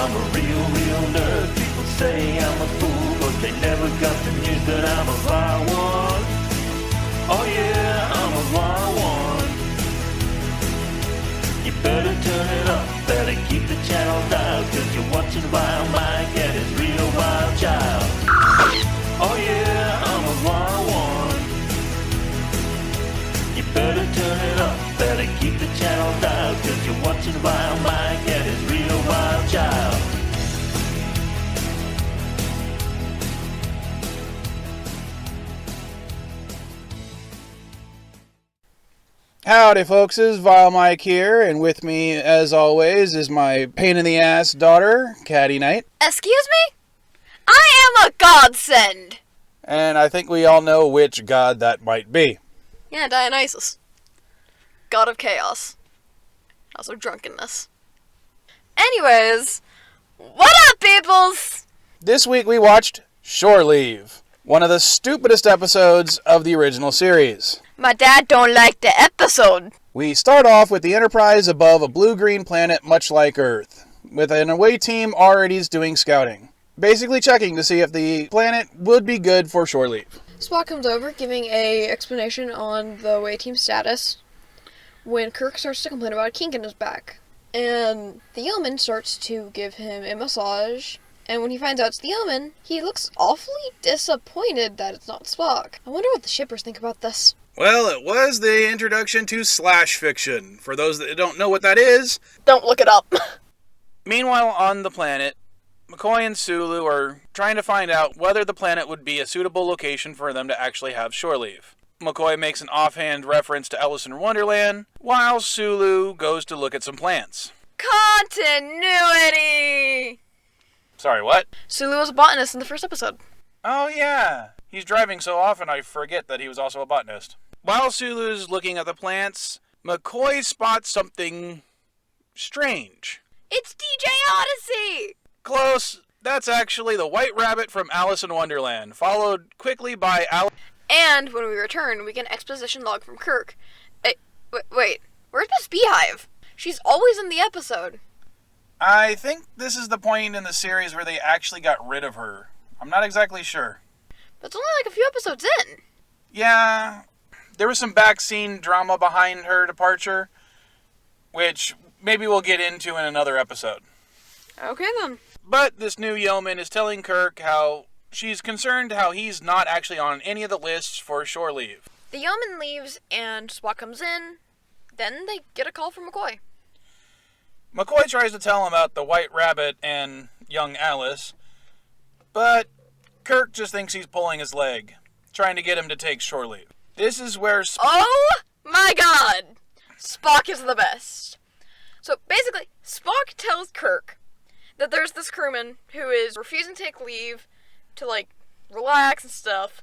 I'm a real nerd. People say I'm a fool, but they never got the news that I'm a vile one. Oh yeah, I'm a vile one. You better turn it up, better keep the channel dialed, cause you're watching VileMike and his real wild child. Oh yeah, I'm a vile one. You better turn it up, better keep the channel dialed, cause you're watching VileMike and his real wild child. Howdy folks, it's VileMike here, and with me, as always, is my pain-in-the-ass daughter, Katty Night. Excuse me? I am a godsend! And I think we all know which god that might be. Yeah, Dionysus. God of chaos. Also drunkenness. Anyways, what up, peoples? This week we watched Shore Leave, one of the stupidest episodes of the original series. My dad don't like the episode. We start off with the Enterprise above a blue-green planet much like Earth, with an away team already doing scouting, basically checking to see if the planet would be good for shore leave. Spock comes over, giving a explanation on the away team status, when Kirk starts to complain about a kink in his back. And the yeoman starts to give him a massage, and when he finds out it's the yeoman, he looks awfully disappointed that it's not Spock. I wonder what the shippers think about this. Well, it was the introduction to slash fiction. For those that don't know what that is, Don't look it up. meanwhile on the planet, McCoy and Sulu are trying to find out whether the planet would be a suitable location for them to actually have shore leave. McCoy makes an offhand reference to Alice in Wonderland, while Sulu goes to look at some plants. Continuity! Sorry, what? Sulu was a botanist in the first episode. Oh yeah, he's driving so often I forget that he was also a botanist. While Sulu's looking at the plants, McCoy spots something strange. It's DJ Odyssey! Close. That's actually the White Rabbit from Alice in Wonderland, followed quickly by Alice. And when we return, we get an exposition log from Kirk. Wait, where's Miss Beehive? She's always in the episode. I think this is the point in the series where they actually got rid of her. I'm not exactly sure. But it's only like a few episodes in. Yeah, there was some back-scene drama behind her departure, which maybe we'll get into in another episode. Okay then. But this new yeoman is telling Kirk how she's concerned how he's not actually on any of the lists for shore leave. The yeoman leaves and Spock comes in. Then they get a call from McCoy. McCoy tries to tell him about the White Rabbit and young Alice, but Kirk just thinks he's pulling his leg, trying to get him to take shore leave. This is where Oh my god! Spock is the best. So basically, Spock tells Kirk that there's this crewman who is refusing to take leave to, like, relax and stuff,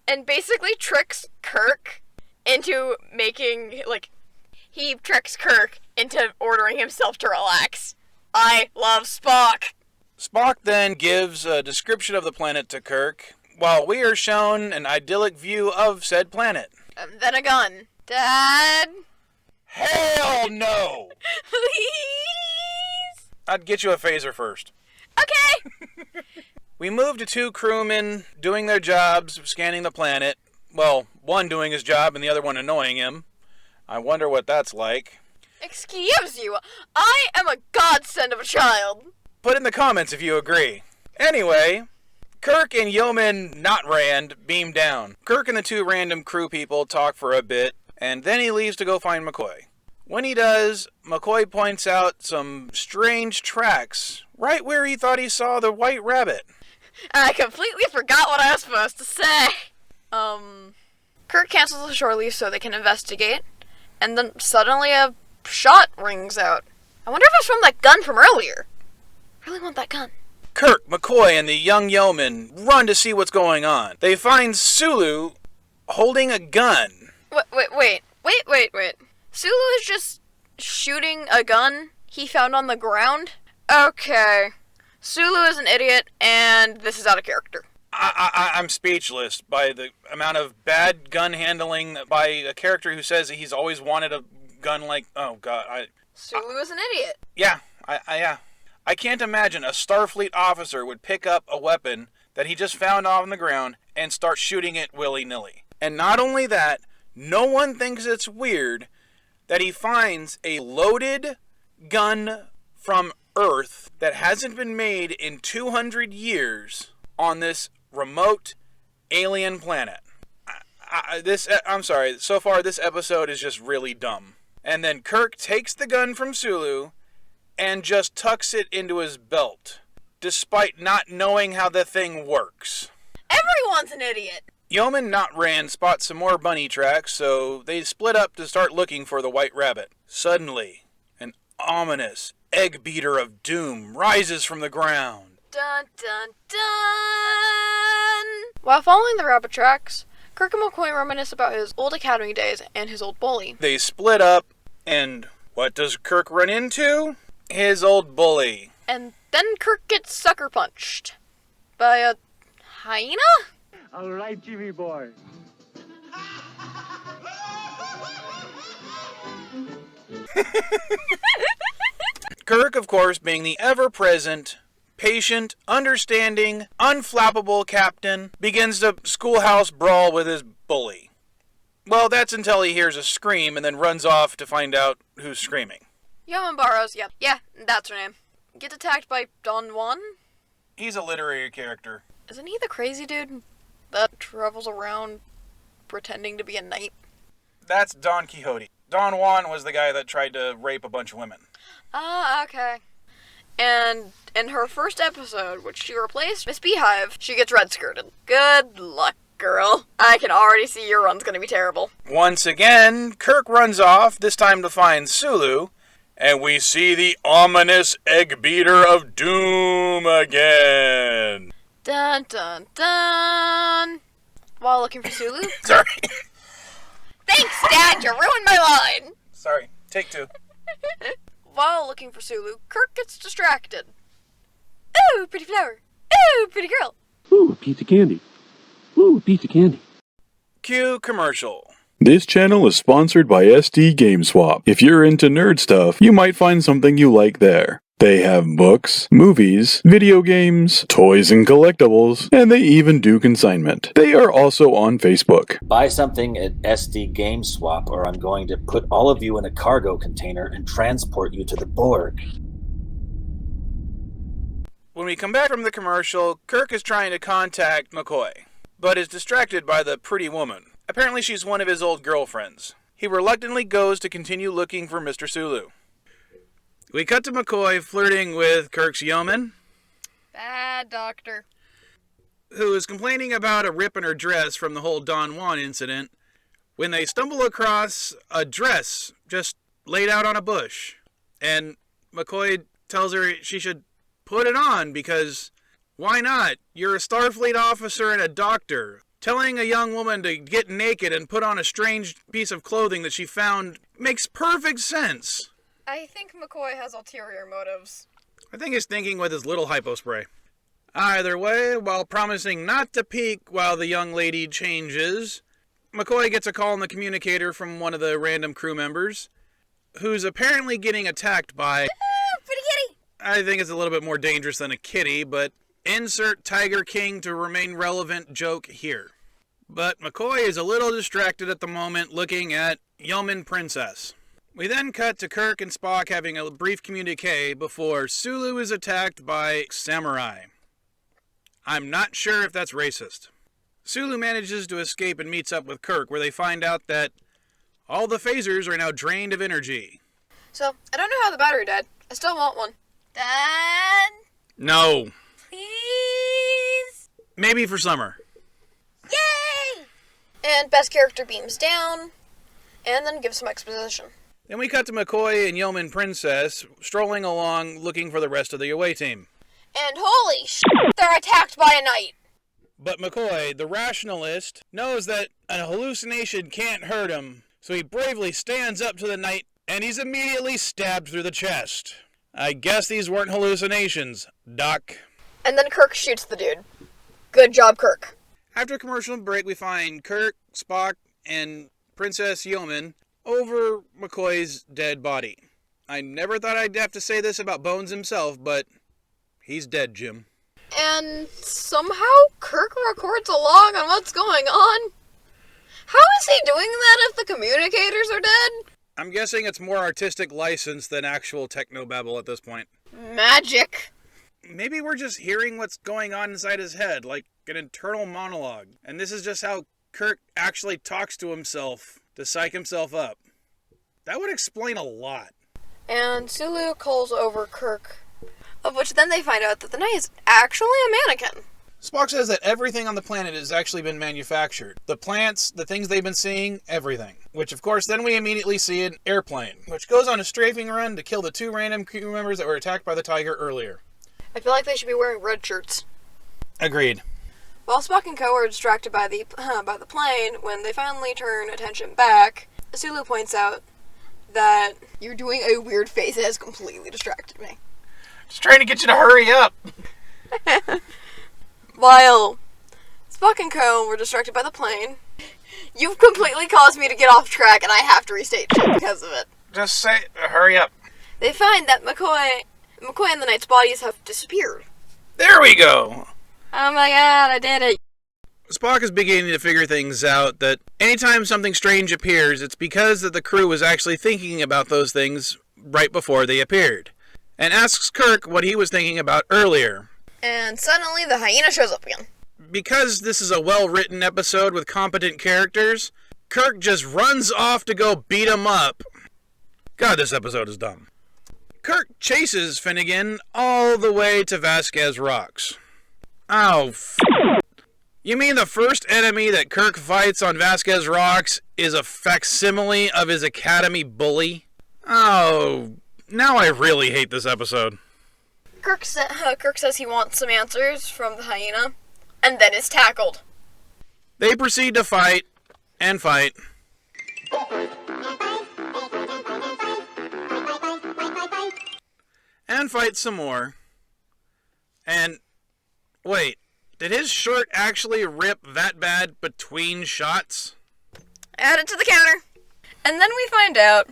and basically tricks Kirk into tricks Kirk into ordering himself to relax. I love Spock! Spock then gives a description of the planet to Kirk, while we are shown an idyllic view of said planet. And then a gun. Dad? Hell no! Please? I'd get you a phaser first. Okay! We move to two crewmen doing their jobs, scanning the planet. Well, one doing his job and the other one annoying him. I wonder what that's like. Excuse you, I am a godsend of a child. Put in the comments if you agree. Anyway, Kirk and Yeoman Not Rand beam down. Kirk and the two random crew people talk for a bit, and then he leaves to go find McCoy. When he does, McCoy points out some strange tracks, right where he thought he saw the White Rabbit. I completely forgot what I was supposed to say. Kirk cancels the shore leave so they can investigate, and then suddenly a shot rings out. I wonder if it's from that gun from earlier. I really want that gun. Kirk, McCoy, and the young yeoman run to see what's going on. They find Sulu holding a gun. Wait. Sulu is just shooting a gun he found on the ground? Okay. Sulu is an idiot, and this is out of character. I'm speechless by the amount of bad gun handling by a character who says that he's always wanted a gun like... Oh, God. Sulu is an idiot. Yeah. I can't imagine a Starfleet officer would pick up a weapon that he just found on the ground and start shooting it willy-nilly. And not only that, no one thinks it's weird that he finds a loaded gun from Earth that hasn't been made in 200 years on this remote alien planet. I'm sorry, so far this episode is just really dumb. And then Kirk takes the gun from Sulu and just tucks it into his belt, despite not knowing how the thing works. Everyone's an idiot. Yeoman Not Rand spots some more bunny tracks, so they split up to start looking for the White Rabbit. Suddenly, an ominous egg beater of doom rises from the ground. Dun dun dun! While following the rabbit tracks, Kirk and McCoy reminisce about his old academy days and his old bully. They split up, and what does Kirk run into? His old bully. And then Kirk gets sucker punched by a hyena? All right, Jimmy boy. Kirk, of course, being the ever-present, patient, understanding, unflappable captain, begins to schoolhouse brawl with his bully. Well, that's until he hears a scream and then runs off to find out who's screaming. Yeoman Barrows, yeah, that's her name. Gets attacked by Don Juan? He's a literary character. Isn't he the crazy dude that travels around pretending to be a knight? That's Don Quixote. Don Juan was the guy that tried to rape a bunch of women. Ah, okay. And in her first episode, which she replaced Miss Beehive, she gets red-skirted. Good luck, girl. I can already see your run's gonna be terrible. Once again, Kirk runs off, this time to find Sulu, and we see the ominous egg beater of doom again. Dun dun dun! While looking for Sulu. Sorry. Thanks, Dad, you ruined my line! Sorry. Take two. While looking for Sulu, Kirk gets distracted. Ooh, pretty flower. Ooh, pretty girl. Ooh, a piece of candy. Ooh, a piece of candy. Cue commercial. This channel is sponsored by SD GameSwap. If you're into nerd stuff, you might find something you like there. They have books, movies, video games, toys and collectibles, and they even do consignment. They are also on Facebook. Buy something at SD GameSwap or I'm going to put all of you in a cargo container and transport you to the Borg. When we come back from the commercial, Kirk is trying to contact McCoy, but is distracted by the pretty woman. Apparently she's one of his old girlfriends. He reluctantly goes to continue looking for Mr. Sulu. We cut to McCoy flirting with Kirk's yeoman, Bad doctor. who is complaining about a rip in her dress from the whole Don Juan incident, when they stumble across a dress just laid out on a bush. And McCoy tells her she should put it on because why not? You're a Starfleet officer and a doctor. Telling a young woman to get naked and put on a strange piece of clothing that she found makes perfect sense. I think McCoy has ulterior motives. I think he's thinking with his little hypo spray. Either way, while promising not to peek while the young lady changes, McCoy gets a call on the communicator from one of the random crew members, who's apparently getting attacked by... Pretty kitty! I think it's a little bit more dangerous than a kitty, but insert Tiger King to remain relevant joke here. But McCoy is a little distracted at the moment looking at Yeoman Princess. We then cut to Kirk and Spock having a brief communique before Sulu is attacked by samurai. I'm not sure if that's racist. Sulu manages to escape and meets up with Kirk, where they find out that all the phasers are now drained of energy. So, I don't know how the battery died. I still want one. Dad, No. please! Maybe for summer. Yay! And best character beams down, and then gives some exposition. Then we cut to McCoy and Yeoman Princess strolling along looking for the rest of the away team. And holy shit, they're attacked by a knight! But McCoy, the rationalist, knows that a hallucination can't hurt him, so he bravely stands up to the knight and he's immediately stabbed through the chest. I guess these weren't hallucinations, Doc. And then Kirk shoots the dude. Good job, Kirk. After a commercial break, we find Kirk, Spock, and Princess Yeoman over McCoy's dead body. I never thought I'd have to say this about Bones himself, but He's dead, Jim. And somehow Kirk records a log on what's going on. How is he doing that if the communicators are dead? I'm guessing it's more artistic license than actual technobabble at this point. Magic. Maybe we're just hearing what's going on inside his head, like an internal monologue. And this is just how Kirk actually talks to himself to psych himself up. That would explain a lot. And Sulu calls over Kirk, of which then they find out that the knight is actually a mannequin. Spock says that everything on the planet has actually been manufactured. The plants, the things they've been seeing, everything. Which, of course, then we immediately see an airplane, which goes on a strafing run to kill the 2 random crew members that were attacked by the Tiger earlier. I feel like they should be wearing red shirts. Agreed. While Spock and Co. are distracted by the plane, when they finally turn attention back, Sulu points out that you're doing a weird face that has completely distracted me. Just trying to get you to hurry up. While Spock and Co. were distracted by the plane, you've completely caused me to get off track and I have to restate shit because of it. Just say, hurry up. They find that McCoy and the Knight's bodies have disappeared. There we go. Oh my god, I did it. Spock is beginning to figure things out that anytime something strange appears, it's because that the crew was actually thinking about those things right before they appeared. And asks Kirk what he was thinking about earlier. And suddenly the hyena shows up again. Because this is a well-written episode with competent characters, Kirk just runs off to go beat him up. God, this episode is dumb. Kirk chases Finnegan all the way to Vasquez Rocks. Oh, You mean the first enemy that Kirk fights on Vasquez Rocks is a facsimile of his Academy bully? Oh, now I really hate this episode. Kirk says he wants some answers from the hyena, and then is tackled. They proceed to fight, and fight. And fight some more. And, wait, did his shirt actually rip that bad between shots? Add it to the counter. And then we find out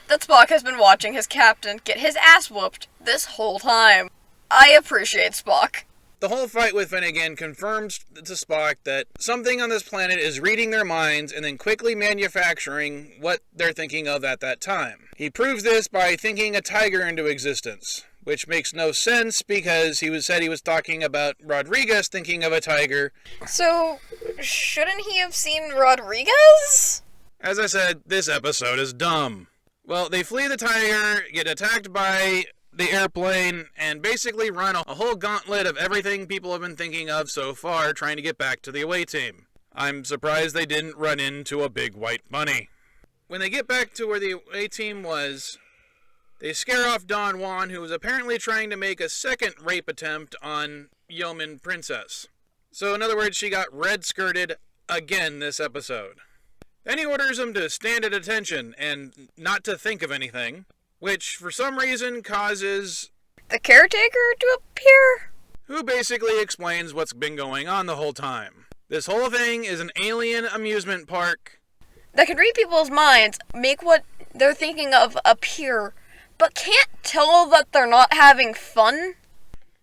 that Spock has been watching his captain get his ass whooped this whole time. I appreciate Spock. The whole fight with Finnegan confirms to Spock that something on this planet is reading their minds and then quickly manufacturing what they're thinking of at that time. He proves this by thinking a tiger into existence, which makes no sense because said he was talking about Rodriguez thinking of a tiger. So, shouldn't he have seen Rodriguez? As I said, this episode is dumb. Well, they flee the tiger, get attacked by the airplane, and basically run a whole gauntlet of everything people have been thinking of so far trying to get back to the away team. I'm surprised they didn't run into a big white bunny. When they get back to where the away team was, they scare off Don Juan, who was apparently trying to make a second rape attempt on Yeoman Princess. So in other words, she got red-skirted again this episode. Then he orders them to stand at attention and not to think of anything, which for some reason causes the caretaker to appear? Who basically explains what's been going on the whole time. This whole thing is an alien amusement park that can read people's minds, make what they're thinking of appear, but can't tell that they're not having fun?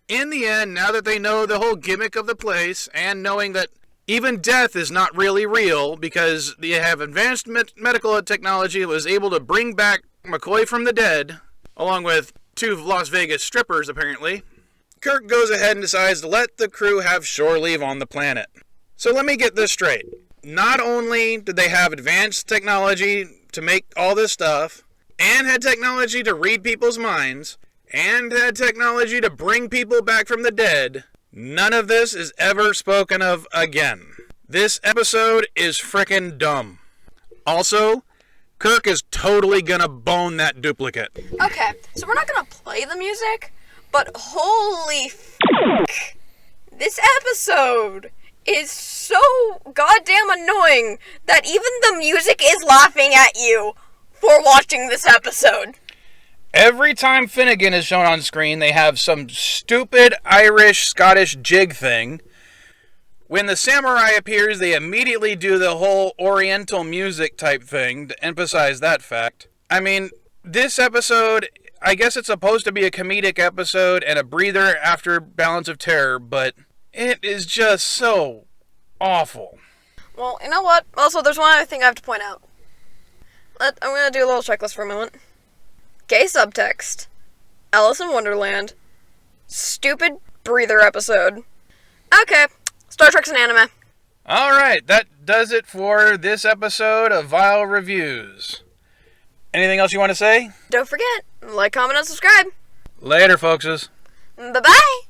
In the end, now that they know the whole gimmick of the place, and knowing that even death is not really real because they have advanced medical technology that was able to bring back McCoy from the dead, along with 2 Las Vegas strippers apparently, Kirk goes ahead and decides to let the crew have shore leave on the planet. So let me get this straight. Not only did they have advanced technology to make all this stuff, and had technology to read people's minds, and had technology to bring people back from the dead, none of this is ever spoken of again. This episode is frickin' dumb. Also, Kirk is totally gonna bone that duplicate. Okay, so we're not gonna play the music, but holy f***, this episode is so goddamn annoying that even the music is laughing at you for watching this episode. Every time Finnegan is shown on screen, they have some stupid Irish-Scottish jig thing. When the samurai appears, they immediately do the whole oriental music type thing to emphasize that fact. I mean, this episode, I guess it's supposed to be a comedic episode and a breather after Balance of Terror, but it is just so awful. Well, you know what? Also, there's one other thing I have to point out. I'm gonna do a little checklist for a moment. Gay subtext. Alice in Wonderland. Stupid breather episode. Okay, Star Trek's an anime. Alright, that does it for this episode of Vile Reviews. Anything else you want to say? Don't forget, like, comment, and subscribe. Later, folkses. Bye-bye!